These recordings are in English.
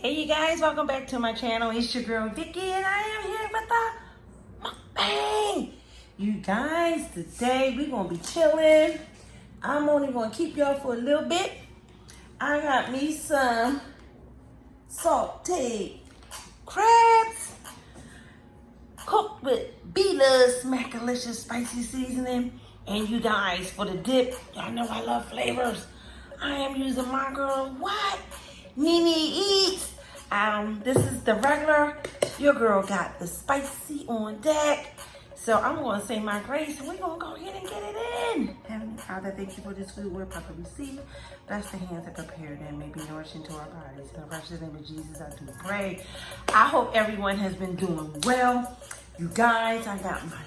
Hey you guys, welcome back to my channel. It's your girl Vickie and I am here with the mukbang. You guys, today we're gonna be chilling. I'm only gonna keep y'all for a little bit. I got me some sauteed crabs cooked with Butta Smackalicious spicy seasoning. And you guys, for the dip, y'all know I love flavors. I am using my girl, Nene eats. This is the regular. Your girl got the spicy on deck. So I'm gonna say my grace and we're gonna go ahead and get it in. Heavenly Father, thank you for this food we're about to receive. Bless the hands that prepared and may be nourishing to our bodies. In the precious name of Jesus, I do pray. I hope everyone has been doing well. You guys, I got my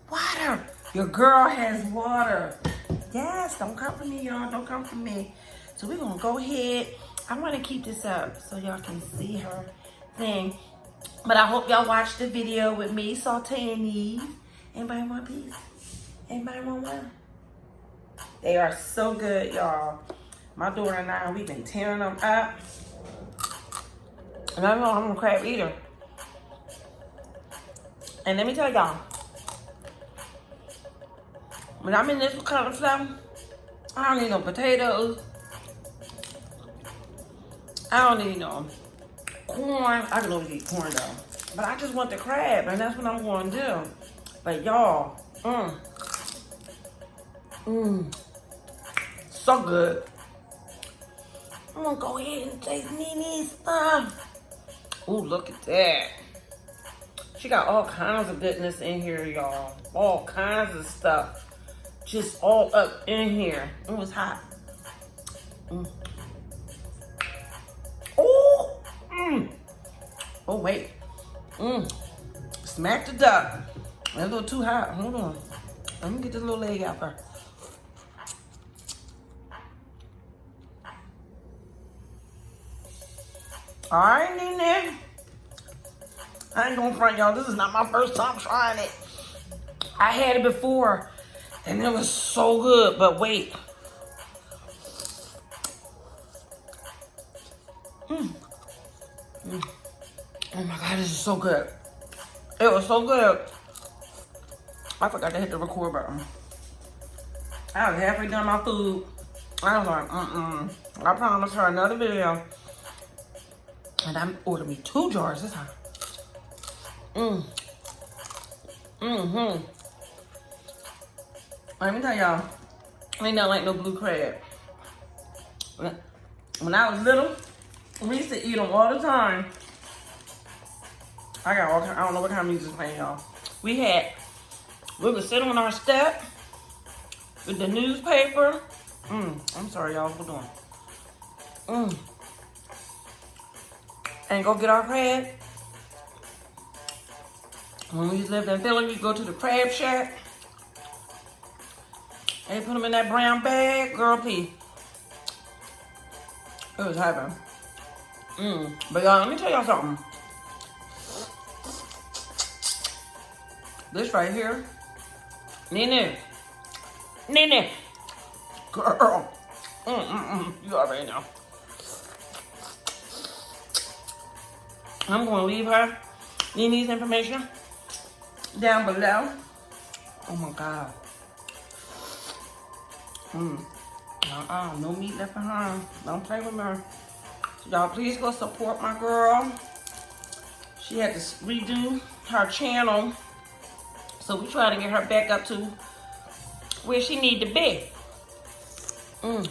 water. Your girl has water. Yes, don't come for me, y'all. Don't come for me. So we're gonna go ahead. I want to keep this up so y'all can see her thing. But I hope y'all watch the video with me sauteing these. Anybody want a piece? Anybody want one? They are so good, y'all. My daughter and I, we've been tearing them up. And I know I'm a crab eater. And let me tell y'all, when I'm in this kind of stuff, I don't need no potatoes. I don't need no corn. I can always eat corn though. But I just want the crab, and that's what I'm going to do. But y'all, so good. I'm going to go ahead and taste Nene's stuff. Ooh, look at that. She got all kinds of goodness in here, y'all. All kinds of stuff. Just all up in here. It was hot. Oh, wait. Smack the duck. That's a little too hot. Hold on. Let me get this little leg out first. All right, Nene. I ain't gonna front y'all. This is not my first time trying it. I had it before, and it was so good. But wait. Oh my God, this is so good. It was so good. I forgot to hit the record button. I was halfway done my food. I was like, I promised her another video. And I ordered me 2 jars this time. Let me tell y'all, ain't nothing like no blue crab. When I was little, we used to eat them all the time. I don't know what kind of music playing, y'all. We would sit on our step with the newspaper. I'm sorry, y'all. Hold on. And go get our crab. When we lived in Philly, we'd go to the crab shack. They put them in that brown bag. Girl, please. It was heaven. But y'all, let me tell y'all something. This right here, Nene, girl, you already know. I'm gonna leave her Nene's information down below. Oh my God. No meat left behind. Don't play with her. So y'all, please go support my girl. She had to redo her channel. So we try to get her back up to where she need to be. And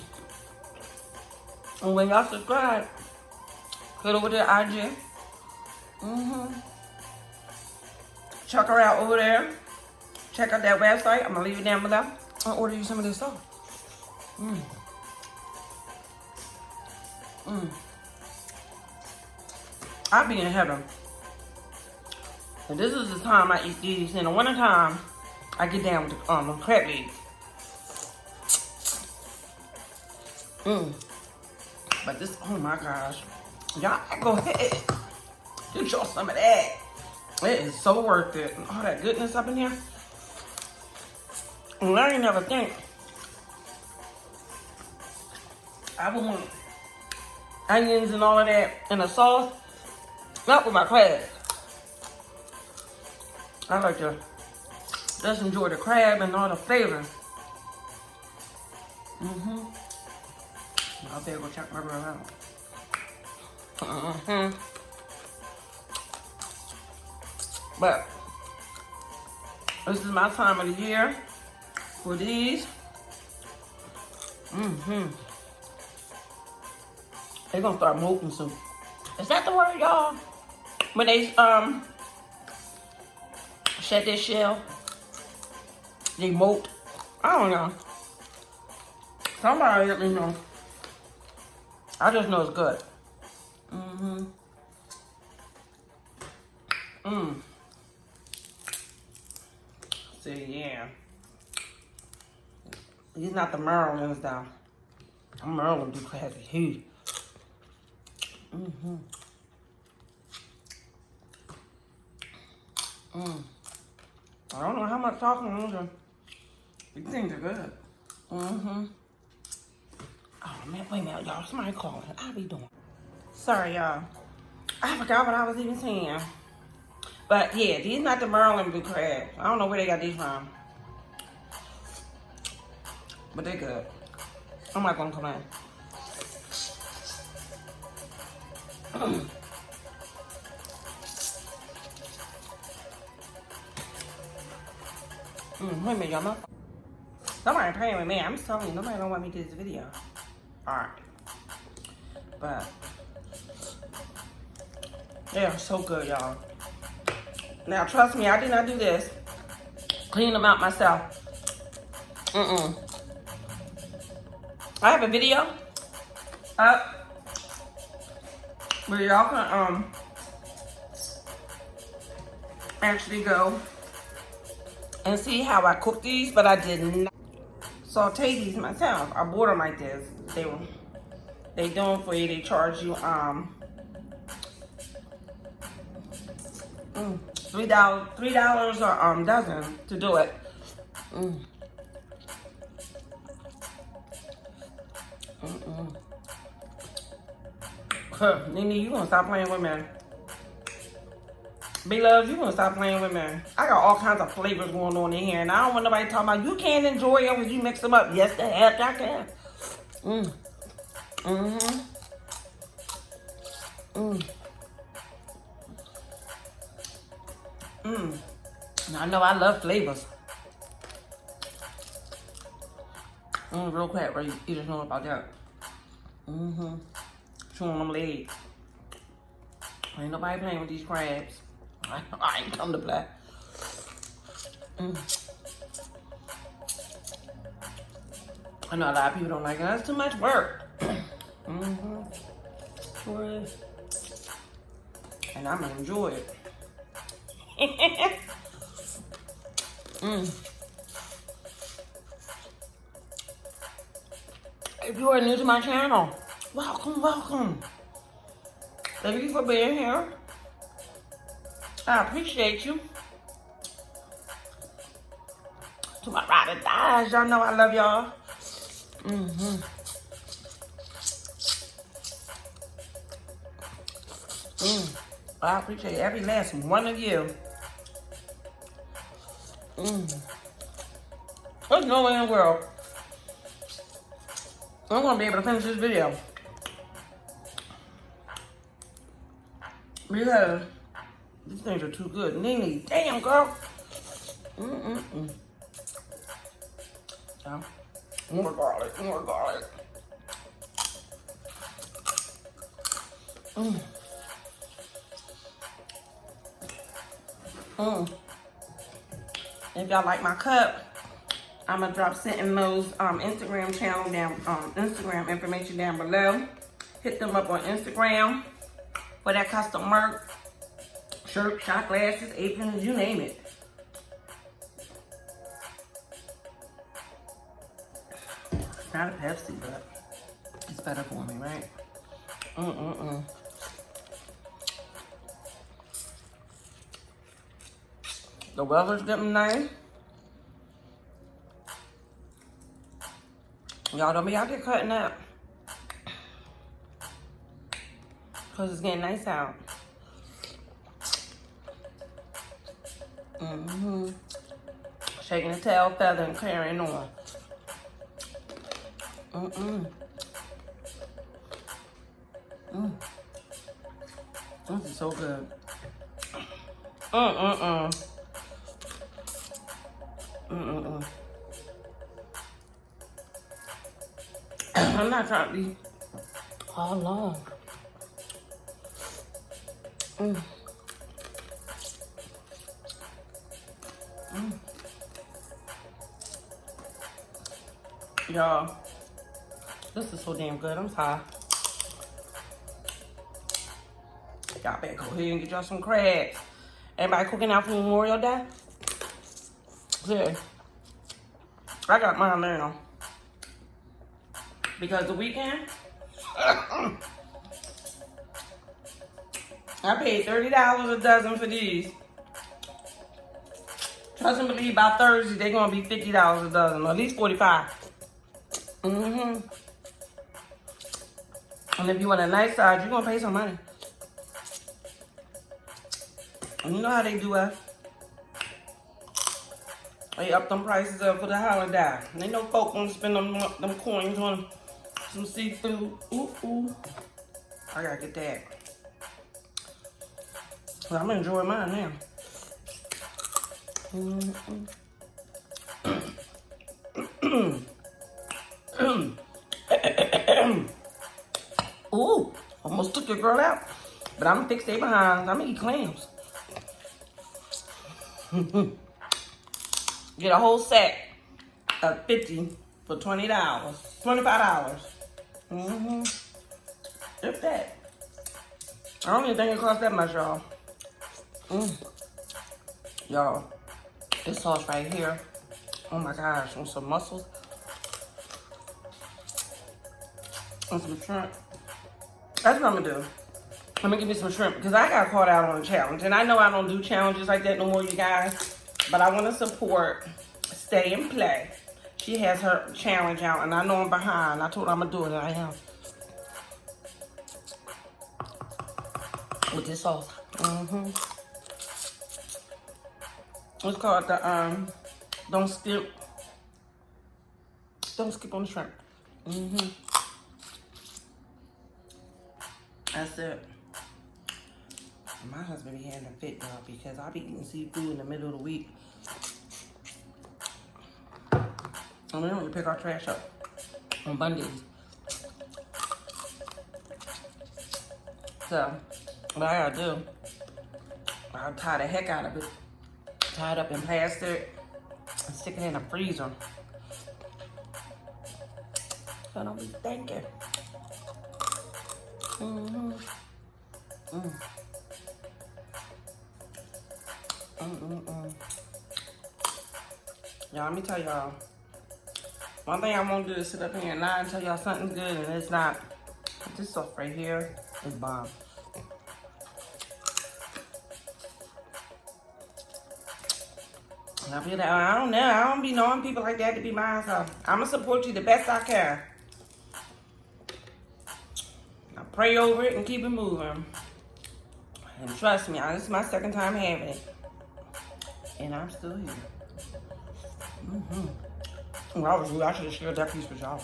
when y'all subscribe, head over to IG. Check her out over there. Check out that website. I'm gonna leave it down below. I'll order you some of this stuff. I'll be in heaven. And this is the time I eat these. In the winter time, I get down with the crab legs. But this, oh my gosh. Y'all go ahead. Get y'all some of that. It is so worth it. All that goodness up in here. And I ain't never think I would want onions and all of that in a sauce. Not with my crabs. I like to just enjoy the crab and all the flavor. I better go check my girl out. But this is my time of the year for these. They're gonna start molting soon. Is that the word, y'all? When they shed their shell, they molt. I don't know. Somebody let me know. I just know it's good. So yeah. These not the Marylands though. Maryland do crabs huge. I don't know how much talking I'm doing. These things are good. Oh man, wait a minute, y'all. Somebody calling. I'll be doing. Sorry, y'all. I forgot what I was even saying. But yeah, these not the Maryland blue crabs. I don't know where they got these from. But they're good. I'm not gonna complain. Wait a minute, y'all. Nobody playing with me. I'm just telling you, nobody don't want me to do this video. Alright. But they are so good, y'all. Now, trust me, I did not do this. Clean them out myself. I have a video up where y'all can actually go and see how I cook these, but I did not saute these myself. I bought them like this. They don't for you. They charge you $3 a dozen to do it. Nene, you gonna stop playing with me? Bloves, you gonna stop playing with me? I got all kinds of flavors going on in here, and I don't want nobody talking about you can't enjoy them when you mix them up. Yes, the heck I can. I know I love flavors. Real quick, right? You just know about that. Chewing them legs. Ain't nobody playing with these crabs. I ain't come to play. I know a lot of people don't like it. That's too much work. Sure is. And I'm gonna enjoy it. If you are new to my channel, welcome. Thank you for being here. I appreciate you. To my ride or dies, y'all know I love y'all. I appreciate every last one of you. There's no way in the world I'm gonna be able to finish this video because these things are too good. Nene, damn girl. More garlic. If y'all like my cup, I'm gonna drop Sitting Lows Instagram channel down, Instagram information down below. Hit them up on Instagram for that custom merch, shirt, shot glasses, aprons, you name it. It's not a Pepsi, but it's better for me, right? The weather's getting nice. Y'all don't be out there cutting up. because it's getting nice out. Shaking the tail feather and carrying on. This is so good. I'm not trying to be all long. Y'all, this is so damn good. I'm tired. Y'all better go ahead and get y'all some crabs. Everybody cooking out for Memorial Day? Good. I got mine now. Because the weekend, I paid $30 a dozen for these. Trust and believe by Thursday, they're going to be $50 a dozen, or at least $45. And if you want a nice size, you're going to pay some money. And you know how they do us. They up them prices up for the holiday. And they know folk want to spend them coins on some seafood. Ooh. I got to get that. So I'm going to enjoy mine now. Ooh, almost took your girl out. But I'm gonna fix they behinds. I'm gonna eat clams. Get a whole set of 50 for $20, $25. If that. I don't even think it costs that much, y'all. Y'all, this sauce right here. Oh my gosh, on some mussels. And some shrimp. That's what I'm gonna do. I'm gonna give me some shrimp because I got caught out on a challenge. And I know I don't do challenges like that no more, you guys. But I want to support Stay and Play. She has her challenge out and I know I'm behind. I told her I'm gonna do it and I am. With this sauce. It's called the Don't skip on the shrimp. That's it. My husband be having a fit now because I be eating seafood in the middle of the week. And we don't really pick our trash up on Mondays. So, what I gotta do, I'll tie the heck out of it. Tie it up in plastic and stick it in the freezer. So I don't be thinking. Y'all, let me tell y'all. One thing I won't do is sit up here and lie and tell y'all something's good and it's not. This stuff right here is bomb. And I feel that I don't know. I don't be knowing people like that to be mine, so I'm gonna support you the best I can. I pray over it and keep it moving. And trust me, this is my second time having it. And I'm still here. Well, I was rude. I should have shared that piece with y'all.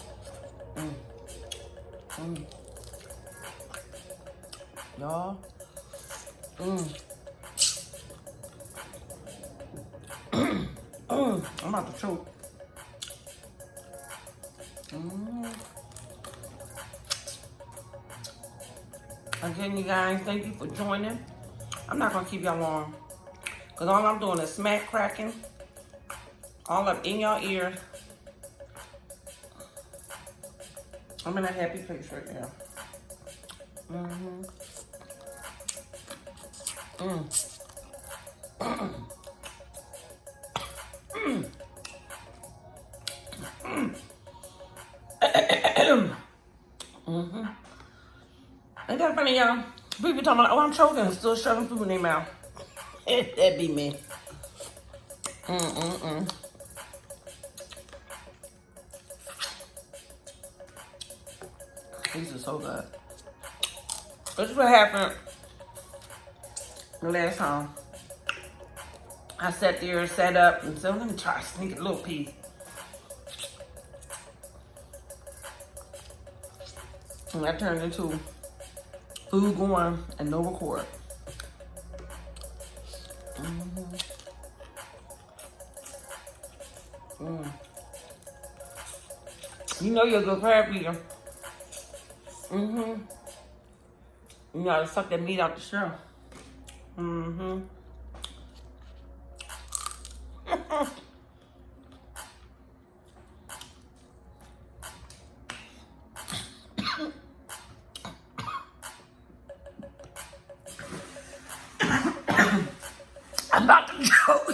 Y'all. I'm about to choke. Again, you guys, thank you for joining. I'm not going to keep y'all long. Because all I'm doing is smack cracking. All up in your ears. I'm in a happy place right now. Ain't that funny, y'all? People talking about, oh, I'm choking, still shoving food in their mouth. That be me. These are so good. This is what happened the last time. I sat there and sat up and said, let me try to sneak a little piece. And that turned into food going and no record. You know you're a good crab eater. You gotta suck that meat out the shell. I'm about to choke.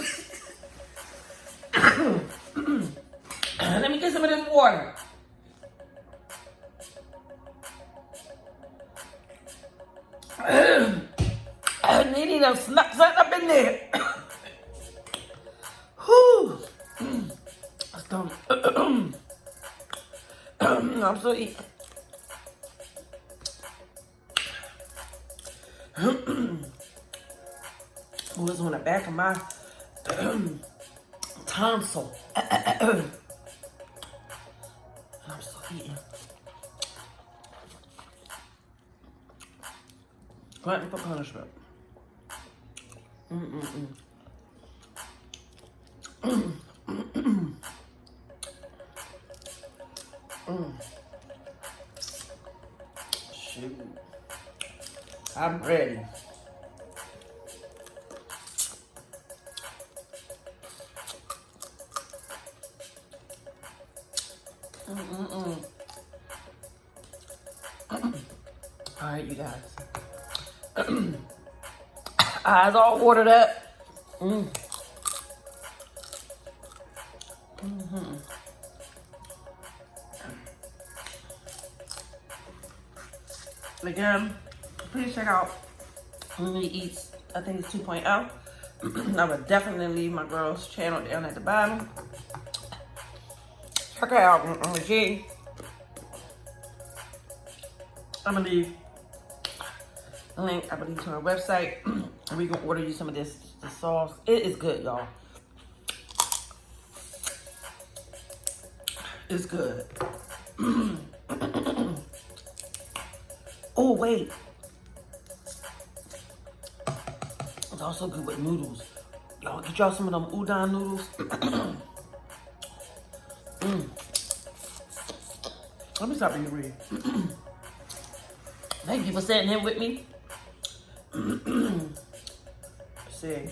Let me get some of this water. Nene done snuck something up in there. Whew. Stomach. I'm so eating. Oh, it's on the back of my tonsil. I'm so eating. Glutton for punishment. Shoot. I'm ready. All right, you guys. Eyes all watered up. Again, please check out Nene Eats. I think it's 2.0. I would definitely leave my girl's channel down at the bottom. Check her out on the G. I'm gonna leave a link, I believe, to her website. And we can order you some of this sauce. It is good, y'all. It's good. Oh, wait. It's also good with noodles. Y'all get y'all some of them udon noodles. Let me stop being real. Thank you for sitting here with me. See.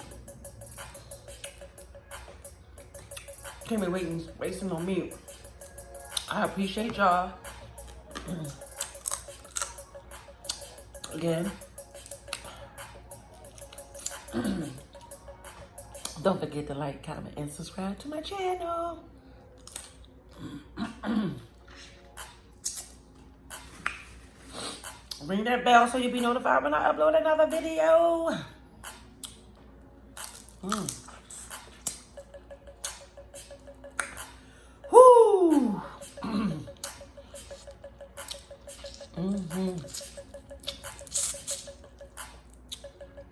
Can't be wasting on me. I appreciate y'all. Again. Don't forget to like, comment, and subscribe to my channel. Ring that bell so you'll be notified when I upload another video. Whoo!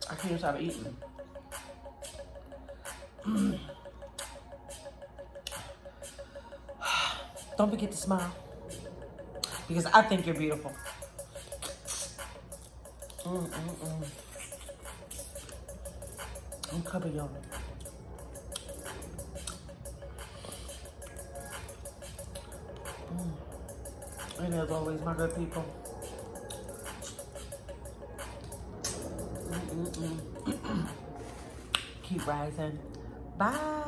I can't stop eating. Don't forget to smile, because I think you're beautiful. I'm covered, y'all. And as always, my good people. Keep rising. Bye.